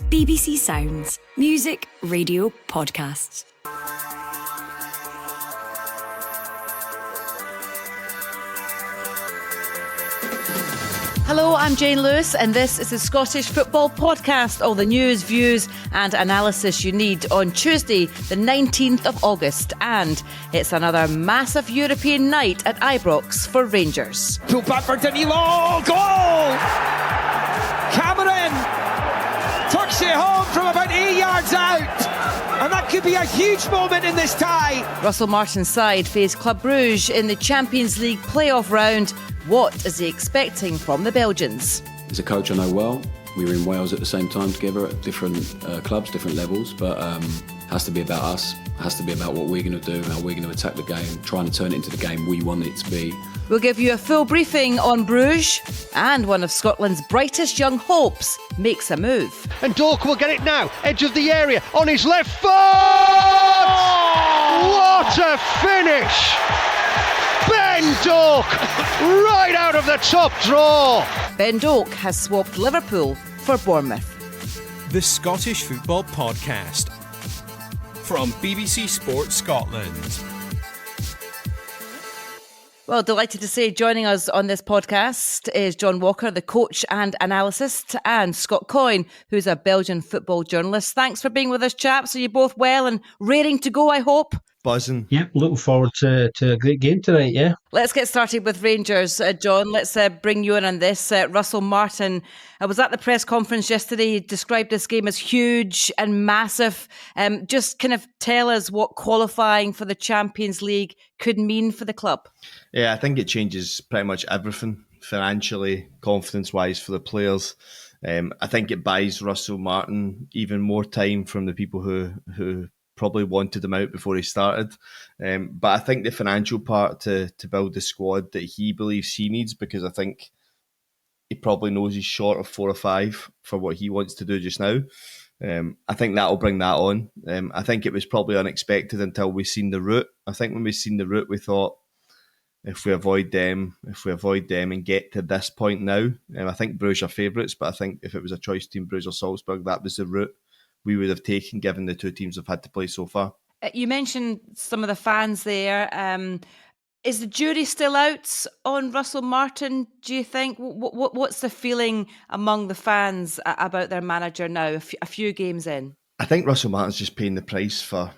BBC Sounds. Music, radio, podcasts. Hello, I'm Jane Lewis, and this is the Scottish Football Podcast. All the news, views and analysis you need on Tuesday, the 19th of August. And it's another massive European night at Ibrox for Rangers. Pulled back for Danilo. Goal! Cameron tucks it home from about 8 yards out. And that could be a huge moment in this tie. Russell Martin's side face Club Brugge in the Champions League playoff round. What is he expecting from the Belgians? He's a coach I know well. We were in Wales at the same time together at different clubs, different levels, but it has to be about us. It has to be about what we're going to do, how we're going to attack the game, trying to turn it into the game we want it to be. We'll give you a full briefing on Bruges, and one of Scotland's brightest young hopes makes a move. And Dork will get it now, edge of the area, on his left foot! What a finish! Ben Doak, right out of the top draw. Ben Doak has swapped Liverpool for Bournemouth. The Scottish Football Podcast from BBC Sports Scotland. Well, delighted to say joining us on this podcast is John Walker, the coach and analyst, and Scott Coyne, who's a Belgian football journalist. Thanks for being with us, chaps. Are you both well and raring to go, I hope? Buzzing. Yep, looking forward to a great game tonight, yeah. Let's get started with Rangers. John, let's bring you in on this. Russell Martin, I was at the press conference yesterday. He described this game as huge and massive. Just kind of tell us what qualifying for the Champions League could mean for the club. Yeah, I think it changes pretty much everything, financially, confidence-wise for the players. I think it buys Russell Martin even more time from the people who probably wanted him out before he started. But I think the financial part to build the squad that he believes he needs, because I think he probably knows he's short of 4 or 5 for what he wants to do just now. I think that'll bring that on. I think it was probably unexpected until we seen the route. I think when we seen the route, we thought, if we avoid them and get to this point now, I think Bruges are favourites, but I think if it was a choice between Bruges or Salzburg, that was the route we would have taken, given the two teams have had to play so far. You mentioned some of the fans there. Is the jury still out on Russell Martin, do you think? What's the feeling among the fans about their manager now, a few games in? I think Russell Martin's just paying the price for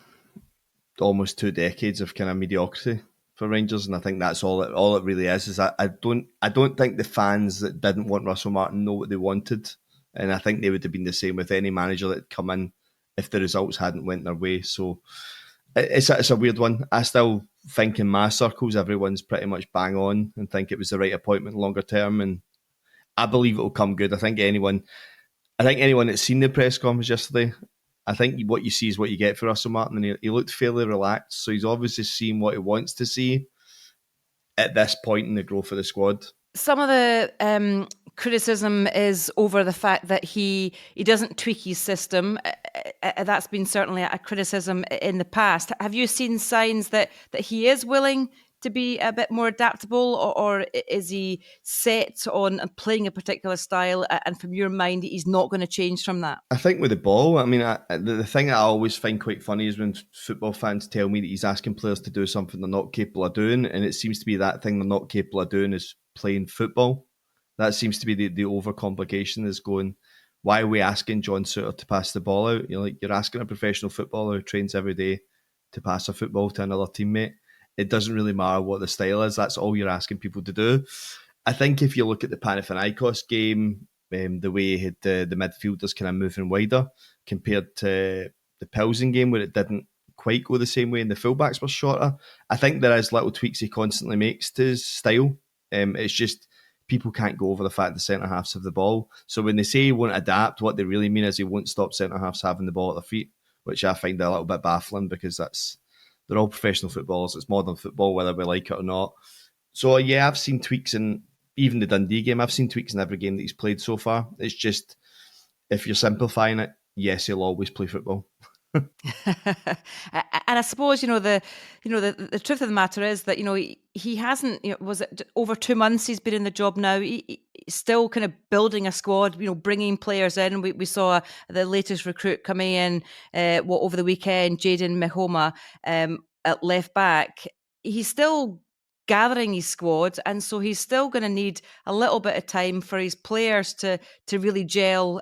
almost 2 decades of kind of mediocrity for Rangers, and I think that's all it really is I don't think the fans that didn't want Russell Martin know what they wanted. And I think they would have been the same with any manager that had come in if the results hadn't went their way. So it's a weird one. I still think in my circles, everyone's pretty much bang on and think it was the right appointment longer term. And I believe it will come good. I think anyone that's seen the press conference yesterday, I think what you see is what you get for Russell Martin. And he looked fairly relaxed. So he's obviously seen what he wants to see at this point in the growth of the squad. Some of the criticism is over the fact that he doesn't tweak his system. That's been certainly a criticism in the past. Have you seen signs that he is willing to be a bit more adaptable, or is he set on playing a particular style, and from your mind he's not going to change from that? I think with the ball, I mean, the thing that I always find quite funny is when football fans tell me that he's asking players to do something they're not capable of doing, and it seems to be that thing they're not capable of doing is playing football. That seems to be the overcomplication, is going, why are we asking John Souttar to pass the ball out? You're asking a professional footballer who trains every day to pass a football to another teammate. It doesn't really matter what the style is. That's all you're asking people to do. I think if you look at the Panathinaikos game, the way he had the midfielders kind of moving wider compared to the Pilsen game where it didn't quite go the same way and the fullbacks were shorter, I think there is little tweaks he constantly makes to his style. It's just people can't go over the fact the centre-halves have the ball. So when they say he won't adapt, what they really mean is he won't stop centre-halves having the ball at their feet, which I find a little bit baffling, because they're all professional footballers. It's modern football, whether we like it or not. So yeah, I've seen tweaks in even the Dundee game. I've seen tweaks in every game that he's played so far. It's just, if you're simplifying it, yes, he'll always play football. And I suppose the truth of the matter is that he hasn't. Was it over 2 months he's been in the job now? still kind of building a squad, bringing players in. We saw the latest recruit coming in over the weekend, Jayden Mahoma, at left back. He's still gathering his squad, and so he's still going to need a little bit of time for his players to really gel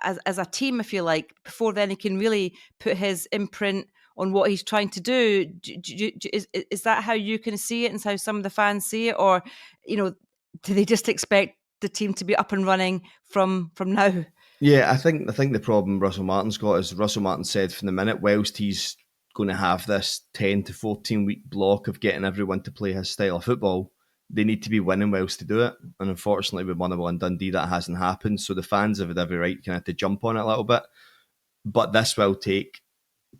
as a team, if you like, before then he can really put his imprint on what he's trying to do. Is that how you can see it, and how some of the fans see it, or do they just expect the team to be up and running from now? Yeah, I think the problem Russell Martin's got is Russell Martin said from the minute, whilst he's going to have this 10 to 14 week block of getting everyone to play his style of football, they need to be winning whilst to do it. And unfortunately with Motherwell and Dundee, that hasn't happened. So the fans have had every right kind of to jump on it a little bit. But this will take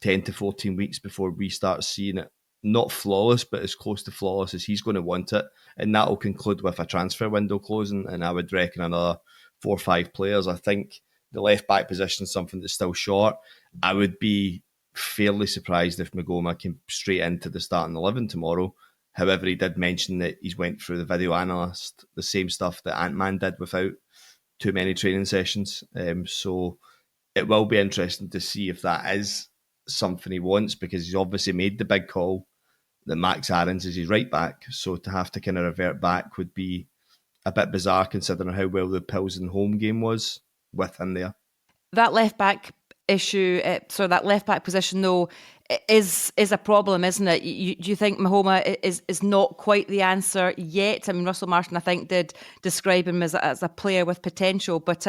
10 to 14 weeks before we start seeing it, not flawless, but as close to flawless as he's going to want it. And that will conclude with a transfer window closing. And I would reckon another 4 or 5 players. I think the left back position is something that's still short. I would be fairly surprised if Magoma came straight into the starting 11 tomorrow. However, he did mention that he's went through the video analyst, the same stuff that Ant-Man did without too many training sessions. So it will be interesting to see if that is something he wants, because he's obviously made the big call that Max Aarons is his right back. So to have to kind of revert back would be a bit bizarre considering how well the Pilsen home game was with him there. That left back issue, so that left back position though, is a problem, isn't it? Do you think Mahoma is not quite the answer yet? I mean, Russell Martin, I think, did describe him as a player with potential, but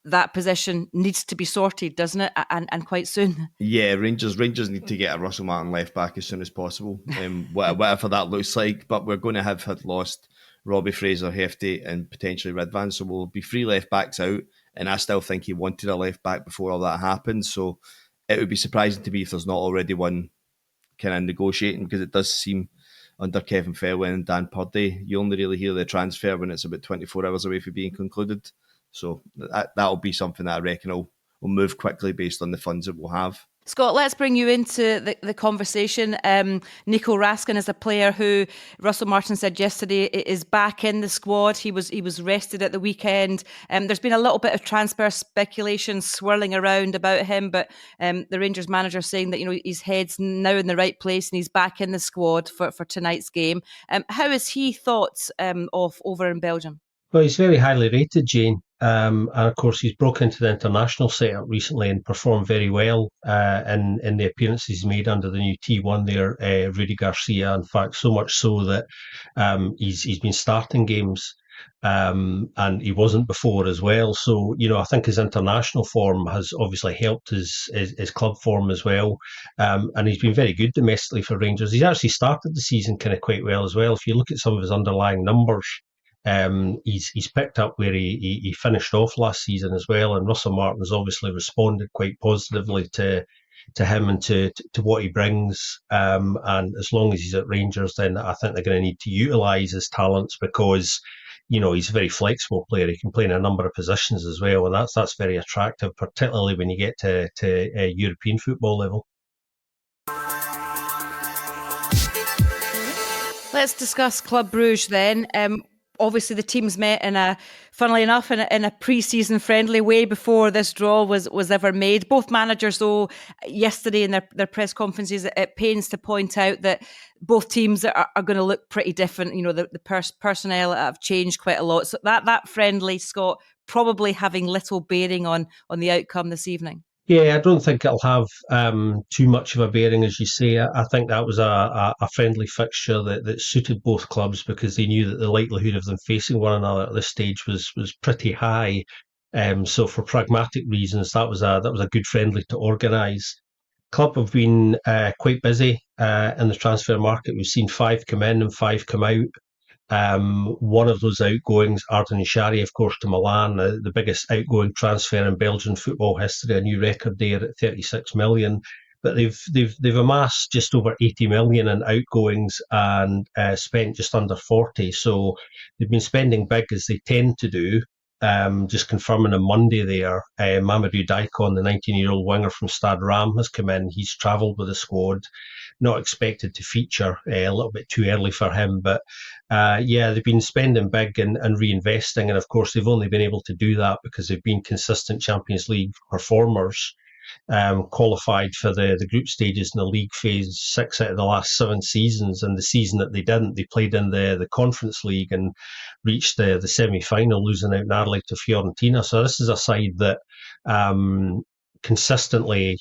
that position needs to be sorted, doesn't it? And quite soon. Yeah, Rangers need to get a Russell Martin left back as soon as possible, whatever that looks like. But we're going to have had lost Robbie Fraser, Hefty, and potentially Ridvan, so we'll be 3 left backs out. And I still think he wanted a left back before all that happened. So it would be surprising to me if there's not already one kind of negotiating, because it does seem under Kevin Fairwell and Dan Purdy, you only really hear the transfer when it's about 24 hours away from being concluded. So that'll be something that I reckon will move quickly based on the funds that we'll have. Scott, let's bring you into the conversation. Nico Raskin is a player who Russell Martin said yesterday is back in the squad. He was rested at the weekend. There's been a little bit of transfer speculation swirling around about him, but the Rangers manager saying that his head's now in the right place and he's back in the squad for tonight's game. How is he thought of over in Belgium? Well, he's very highly rated, Jane. And of course, he's broken into the international setup recently and performed very well in the appearances made under the new T1 there, Rudy Garcia. In fact, so much so that he's been starting games and he wasn't before as well. So, I think his international form has obviously helped his club form as well. And he's been very good domestically for Rangers. He's actually started the season kind of quite well as well. If you look at some of his underlying numbers, he's picked up where he finished off last season as well, and Russell Martin has obviously responded quite positively to him and to what he brings. And as long as he's at Rangers, then I think they're going to need to utilise his talents, because he's a very flexible player. He can play in a number of positions as well, and that's very attractive, particularly when you get to European football level. Let's discuss Club Brugge then. Obviously, the teams met funnily enough, in a pre-season friendly way before this draw was ever made. Both managers, though, yesterday in their press conferences, at pains to point out that both teams are going to look pretty different. The personnel have changed quite a lot. So that friendly, Scott, probably having little bearing on the outcome this evening. Yeah, I don't think it'll have too much of a bearing, as you say. I think that was a friendly fixture that suited both clubs, because they knew that the likelihood of them facing one another at this stage was pretty high. So for pragmatic reasons, that was a good friendly to organise. Club have been quite busy in the transfer market. We've seen 5 come in and 5 come out. One of those outgoings, Arden Shari, of course, to Milan, the biggest outgoing transfer in Belgian football history, a new record there at 36 million. But they've amassed just over 80 million in outgoings and spent just under 40. So they've been spending big, as they tend to do. just confirming on Monday there, Mamadou Daikon, the 19-year-old winger from Stade Ram, has come in. He's travelled with the squad, not expected to feature, a little bit too early for him. But they've been spending big and reinvesting. And of course, they've only been able to do that because they've been consistent Champions League performers. Qualified for the group stages in the league phase 6 out of the last 7 seasons, and the season that they didn't, they played in the Conference League and reached the semi-final, losing out narrowly to Fiorentina. So this is a side that consistently,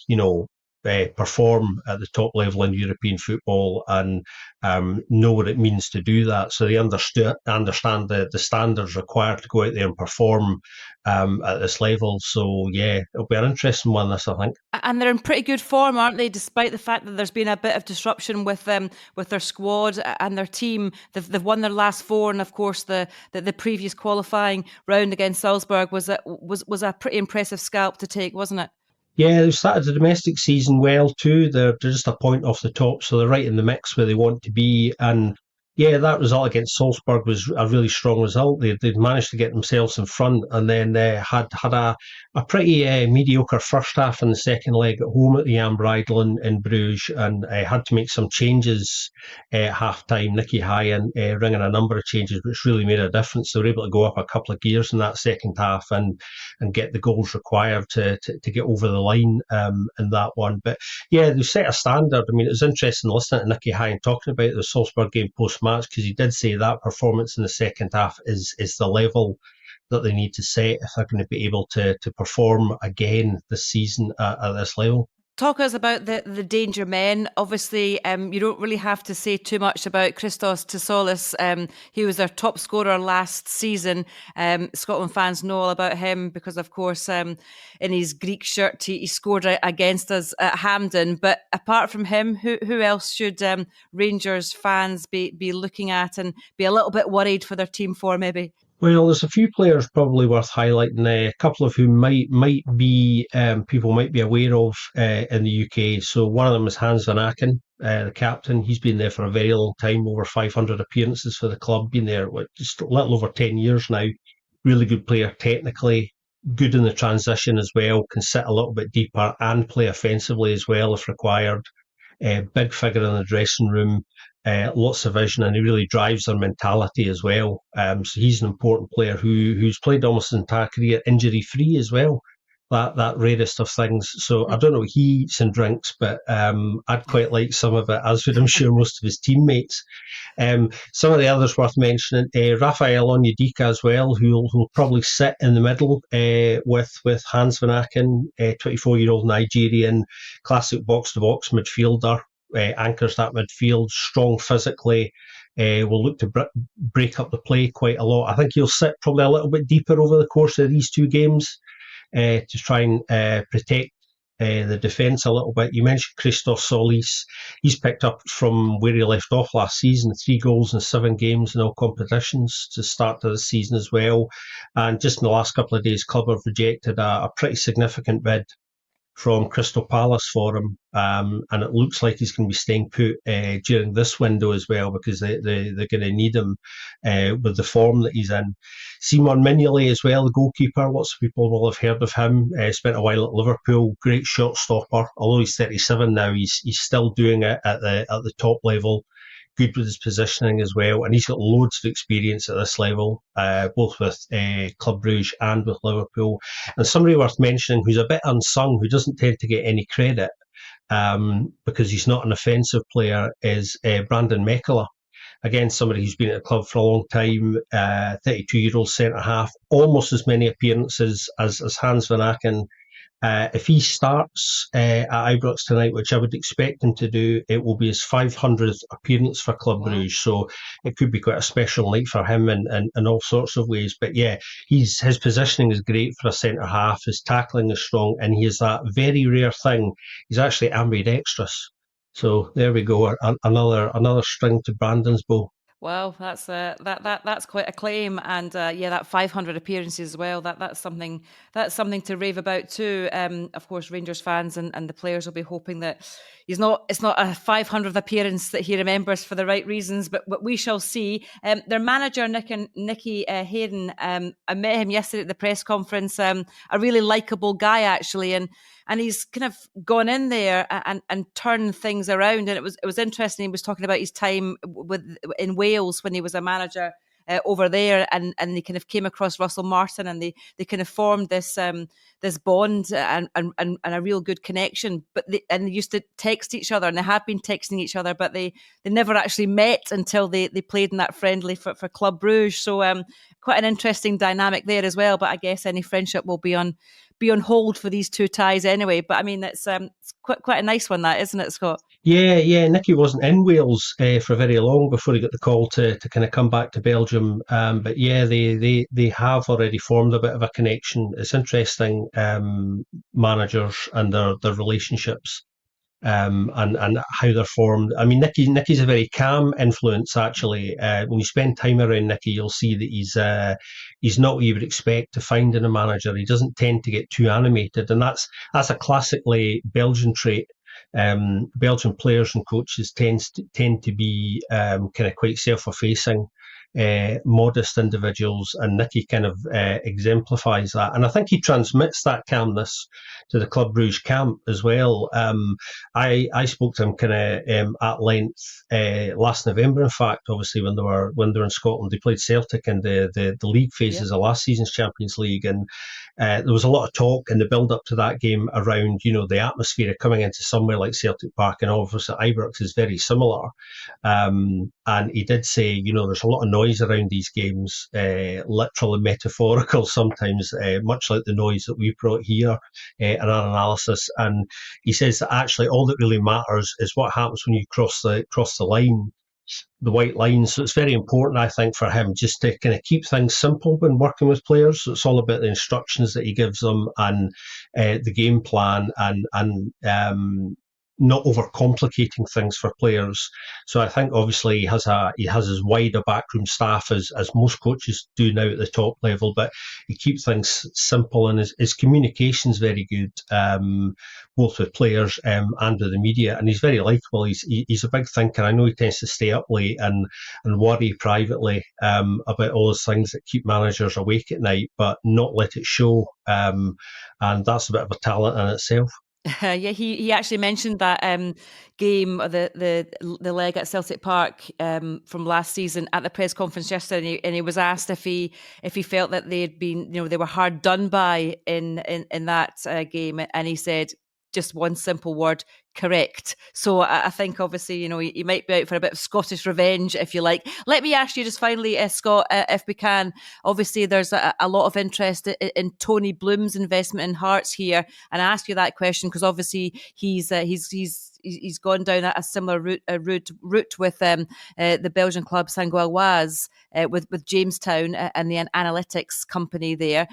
perform at the top level in European football and know what it means to do that. So they understand the standards required to go out there and perform at this level. So yeah, it'll be an interesting one, this, I think. And they're in pretty good form, aren't they? Despite the fact that there's been a bit of disruption with their squad and their team. They've won their last 4, and of course the previous qualifying round against Salzburg was a pretty impressive scalp to take, wasn't it? Yeah, they've started the domestic season well too. They're just a point off the top, so they're right in the mix where they want to be. And yeah, that result against Salzburg was a really strong result. They'd managed to get themselves in front, and then had a pretty mediocre first half in the second leg at home at the Jan Breidel in Bruges, and had to make some changes at half-time. Nicky Hayen ringing a number of changes, which really made a difference. They were able to go up a couple of gears in that second half and get the goals required to get over the line in that one. But yeah, they set a standard. I mean, it was interesting listening to Nicky Hayen talking about the Salzburg game post-match, because he did say that performance in the second half is the level that they need to set if they're going to be able to perform again this season at this level. Talk us about the danger men. Obviously, you don't really have to say too much about Christos Tsoukalis. He was their top scorer last season. Scotland fans know all about him because, of course, in his Greek shirt, he scored against us at Hampden. But apart from him, who else should Rangers fans be looking at and be a little bit worried for their team for, maybe? Well, there's a few players probably worth highlighting. A couple of whom might be people might be aware of in the UK. So one of them is Hans van Aken, the captain. He's been there for a very long time, over 500 appearances for the club. Been there just a little over 10 years now. Really good player technically, good in the transition as well. Can sit a little bit deeper and play offensively as well if required. Big figure in the dressing room. Lots of vision, and he really drives their mentality as well. So he's an important player who's played almost his entire career injury free as well. That rarest of things. So I don't know what he eats and drinks, but I'd quite like some of it, as would I'm sure most of his teammates. Some of the others worth mentioning, Rafael Onyedika as well, who'll probably sit in the middle with Hans van Aken, 24-year-old Nigerian, classic box-to-box midfielder. Anchors that midfield, strong physically, will look to break up the play quite a lot. I think he'll sit probably a little bit deeper over the course of these 2 games to try and protect the defence a little bit. You mentioned Christos Tsoukalis. He's picked up from where he left off last season, 3 goals in 7 games in all competitions to start the season as well. And just in the last couple of days, club have rejected a pretty significant bid from Crystal Palace for him, and it looks like he's going to be staying put during this window as well, because they're going to need him with the form that he's in. Simon Mignolet as well, the goalkeeper. Lots of people will have heard of him. Spent a while at Liverpool. Great shot stopper. Although he's 37 now, he's still doing it at the top level. Good with his positioning as well, and he's got loads of experience at this level, both with Club Brugge and with Liverpool. And somebody worth mentioning who's a bit unsung, who doesn't tend to get any credit because he's not an offensive player, is Brandon Mekala. Again, somebody who's been at the club for a long time, 32-year-old centre-half, almost as many appearances as Hans van Aken. If he starts at Ibrox tonight, which I would expect him to do, it will be his 500th appearance for Club Brugge. So it could be quite a special night for him in all sorts of ways. But yeah, his positioning is great for a centre-half. His tackling is strong, and he has that very rare thing. He's actually ambidextrous. So there we go, another string to Brandon's bow. Well, that's quite a claim, and that 500 appearances as well. That's something to rave about too. Of course, Rangers fans and the players will be hoping that it's not a 500th appearance that he remembers for the right reasons, but we shall see. Their manager Nicky Hayden, I met him yesterday at the press conference. A really likable guy actually, and he's kind of gone in there and turned things around. And it was interesting. He was talking about his time in Wales when he was a manager over there, and they kind of came across Russell Martin, and they kind of formed this bond and a real good connection. But they used to text each other, and they have been texting each other, but they never actually met until they played in that friendly for Club Brugge. So quite an interesting dynamic there as well. But I guess any friendship will be on hold for these two ties anyway. But I mean, it's quite a nice one, that, isn't it, Scott? Yeah. Nicky wasn't in Wales for very long before he got the call to kind of come back to Belgium. But yeah, they have already formed a bit of a connection. It's interesting, managers and their relationships. And how they're formed. I mean, Nicky's a very calm influence, actually. When you spend time around Nicky, you'll see that he's not what you would expect to find in a manager. He doesn't tend to get too animated, and that's a classically Belgian trait. Belgian players and coaches tend to be kind of quite self-effacing, modest individuals, and Nicky kind of exemplifies that. And I think he transmits that calmness to the Club Brugge camp as well. I spoke to him kind of at length last November. In fact, obviously when they were in Scotland, they played Celtic in the league phases of last season's Champions League, and there was a lot of talk in the build up to that game around the atmosphere of coming into somewhere like Celtic Park, and obviously Ibrox is very similar. And he did say, there's a lot of noise around these games, literal and metaphorical sometimes, much like the noise that we brought here in our analysis. And he says that actually all that really matters is what happens when you cross the line, the white line. So it's very important, I think, for him just to kind of keep things simple when working with players. So it's all about the instructions that he gives them and the game plan, and not overcomplicating things for players. So I think obviously he has as wide a backroom staff as most coaches do now at the top level, but he keeps things simple, and his communication's very good, both with players and with the media, and he's very likable. He's a big thinker. I know he tends to stay up late and worry privately about all those things that keep managers awake at night, but not let it show. And that's a bit of a talent in itself. He actually mentioned that game, the leg at Celtic Park from last season at the press conference yesterday, and he was asked if he felt that they had been, they were hard done by in that game, and he said just one simple word: correct. So I think obviously, he might be out for a bit of Scottish revenge, if you like. Let me ask you just finally, Scott, if we can. Obviously, there's a lot of interest in Tony Bloom's investment in Hearts here, and I ask you that question because obviously he's gone down a similar route with the Belgian club Saint-Gauloise, with Jamestown and the analytics company there.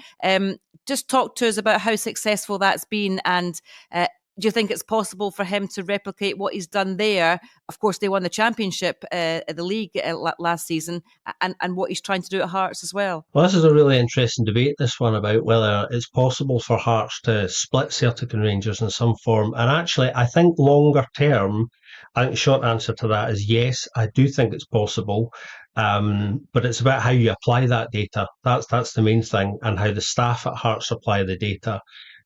Just talk to us about how successful that's been, and do you think it's possible for him to replicate what he's done there? Of course, they won the championship, the league last season, and what he's trying to do at Hearts as well. Well, this is a really interesting debate, this one, about whether it's possible for Hearts to split Celtic and Rangers in some form. And actually, I think longer term, I think the short answer to that is yes, I do think it's possible. But it's about how you apply that data. That's the main thing, and how the staff at Hearts apply the data.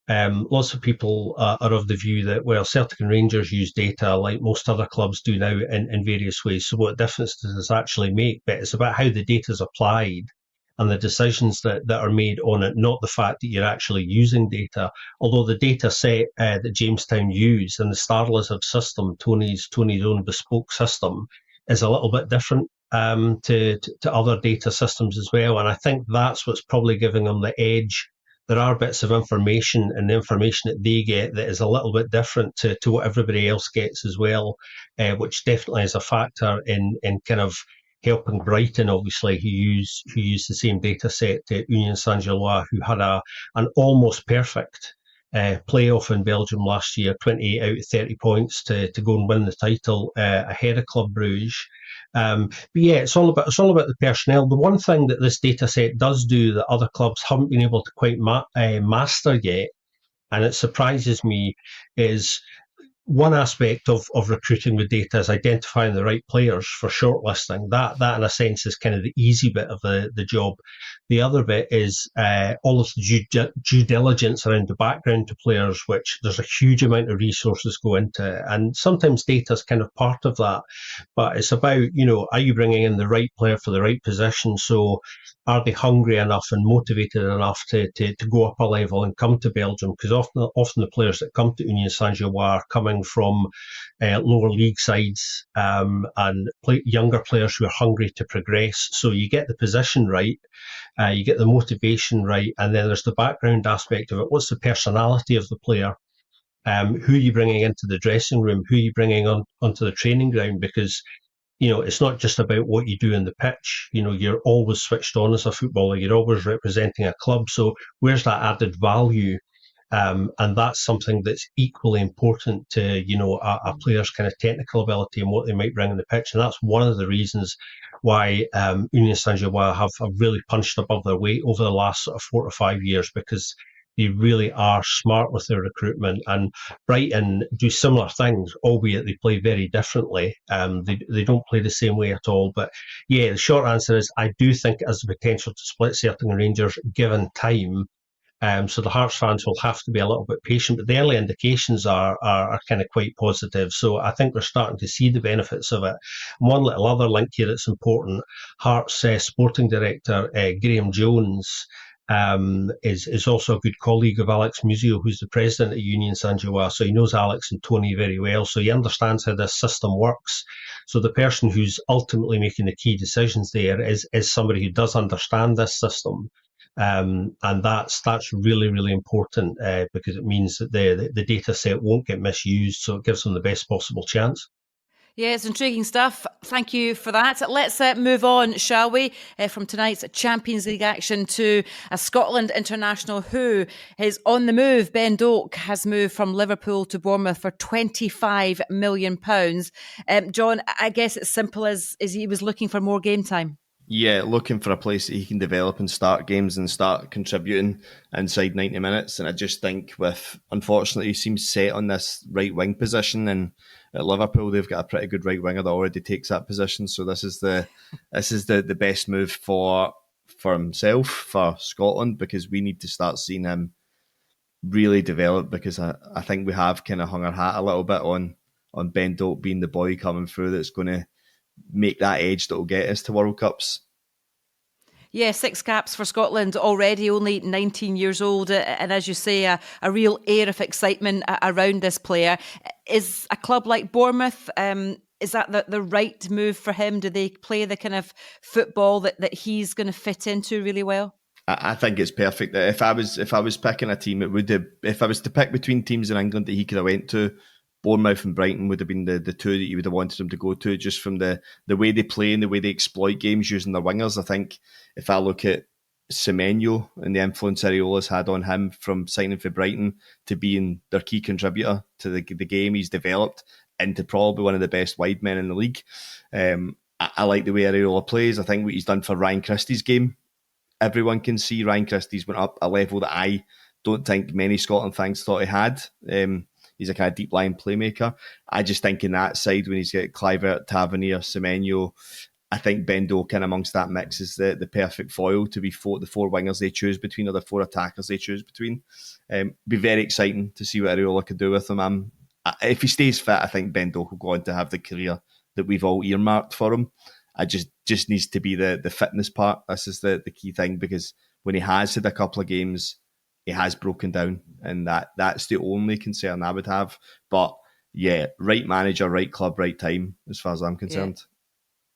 Lots of people are of the view that, well, Celtic and Rangers use data like most other clubs do now in various ways. So what difference does this actually make? But it's about how the data is applied and the decisions that are made on it, not the fact that you're actually using data. Although the data set that Jamestown use and the Starlism system, Tony's own bespoke system, is a little bit different to other data systems as well. And I think that's what's probably giving them the edge. There are bits of information and the information that they get that is a little bit different to what everybody else gets as well, which definitely is a factor in kind of helping Brighton, obviously, who used the same data set to Union Saint-Gilloise, who had an almost perfect playoff in Belgium last year, 28 out of 30 points to go and win the title ahead of Club Brugge. But yeah, it's all about the personnel. The one thing that this data set does do that other clubs haven't been able to quite master yet, and it surprises me, is one aspect of recruiting with data is identifying the right players for shortlisting. That in a sense is kind of the easy bit of the job. The other bit is all of the due diligence around the background to players, which there's a huge amount of resources go into, and sometimes data is kind of part of that. But it's about, are you bringing in the right player for the right position? So are they hungry enough and motivated enough to go up a level and come to Belgium? Because often the players that come to Union Saint-Gilloise are coming from lower league sides and younger players who are hungry to progress. So you get the position right, you get the motivation right, and then there's the background aspect of it. What's the personality of the player? Who are you bringing into the dressing room? Who are you bringing onto the training ground? Because it's not just about what you do in the pitch. You're always switched on as a footballer. You're always representing a club. So where's that added value? And that's something that's equally important to, a player's kind of technical ability and what they might bring on the pitch. And that's one of the reasons why Union Saint-Gilloise have really punched above their weight over the last sort of 4 to 5 years, because they really are smart with their recruitment. And Brighton do similar things, albeit they play very differently. They don't play the same way at all. But yeah, the short answer is I do think it has the potential to split Celtic and Rangers given time. So the Hearts fans will have to be a little bit patient, but the early indications are kind of quite positive. So I think we're starting to see the benefits of it. One little other link here that's important: Hearts sporting director Graham Jones is also a good colleague of Alex Musio, who's the president of Union Saint-Gilloise. So he knows Alex and Tony very well. So he understands how this system works. So the person who's ultimately making the key decisions there is somebody who does understand this system. And that's really, really important because it means that the data set won't get misused. So it gives them the best possible chance. Yeah, it's intriguing stuff. Thank you for that. Let's move on, shall we, from tonight's Champions League action to a Scotland international who is on the move. Ben Doak has moved from Liverpool to Bournemouth for £25 million. John, I guess it's simple as he was looking for more game time. Yeah, looking for a place that he can develop and start games and start contributing inside 90 minutes. And I just think unfortunately, he seems set on this right wing position, and at Liverpool they've got a pretty good right winger that already takes that position. So this is the best move for himself, for Scotland, because we need to start seeing him really develop, because I think we have kind of hung our hat a little bit on Ben Doak being the boy coming through that's going to make that edge that will get us to World Cups. Yeah, 6 caps for Scotland already, only 19 years old. And as you say, a real air of excitement around this player. Is a club like Bournemouth, is that the right move for him? Do they play the kind of football that he's going to fit into really well? I think it's perfect. If I was picking a team, it would have, if I was to pick between teams in England that he could have went to, Bournemouth and Brighton would have been the two that you would have wanted him to go to, just from the way they play and the way they exploit games using their wingers. I think if I look at Semenyo and the influence Areola's had on him from signing for Brighton to being their key contributor to the game, he's developed into probably one of the best wide men in the league. I like the way Areola plays. I think what he's done for Ryan Christie's game, everyone can see Ryan Christie's went up a level that I don't think many Scotland fans thought he had. He's a kind of deep-lying playmaker. I just think in that side, when he's got Kluivert, Tavernier, Semenyo, I think Ben Doak in amongst that mix is the perfect foil to be the 4 wingers they choose between, or the 4 attackers they choose between. Be very exciting to see what Areola could do with him. If he stays fit, I think Ben Doak will go on to have the career that we've all earmarked for him. I just needs to be the fitness part. This is the key thing, because when he has had a couple of games, he has broken down, and that's the only concern I would have. But yeah, right manager, right club, right time, as far as I'm concerned.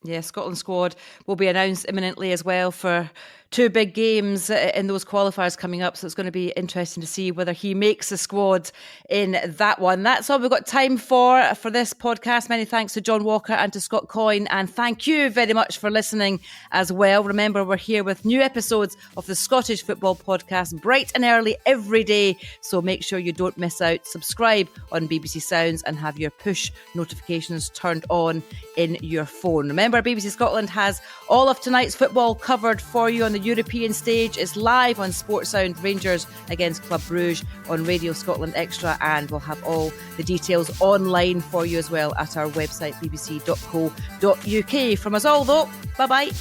Yeah, Scotland squad will be announced imminently as well for two big games in those qualifiers coming up, so it's going to be interesting to see whether he makes the squad in that one. That's all we've got time for this podcast. Many thanks to John Walker and to Scott Coyne, and thank you very much for listening as well. Remember, we're here with new episodes of the Scottish Football Podcast bright and early every day, so make sure you don't miss out. Subscribe on BBC Sounds and have your push notifications turned on in your phone. Remember, BBC Scotland has all of tonight's football covered for you on the European stage. It's live on Sports Sound, Rangers against Club Brugge on Radio Scotland Extra, and we'll have all the details online for you as well at our website bbc.co.uk. From us all though, bye-bye.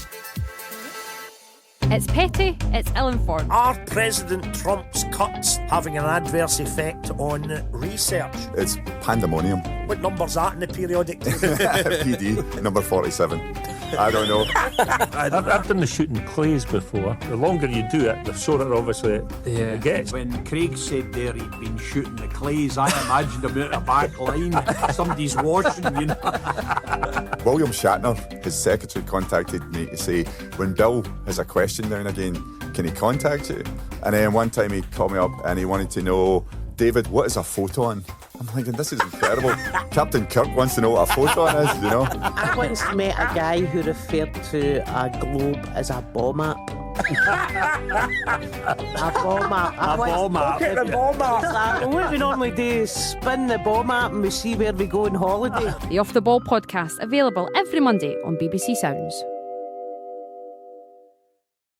It's petty, it's ill-informed. Are President Trump's cuts having an adverse effect on research? It's pandemonium. What number's that in the periodic table? PD, number 47. I don't know. I've done the shooting clays before. The longer you do it, the sorer obviously it gets. When Craig said there he'd been shooting the clays, I imagined him out a back line. Somebody's washing, you know. William Shatner, his secretary, contacted me to say, when Bill has a question now and again, can he contact you? And then one time he called me up and he wanted to know, David, what is a photon? I'm thinking, this is incredible. Captain Kirk wants to know what a photon is, you know. I once met a guy who referred to a globe as a ball map. A ball map. A ball map. Look at the ball map. What we normally do is spin the ball map and we see where we go on holiday. The Off the Ball podcast, available every Monday on BBC Sounds.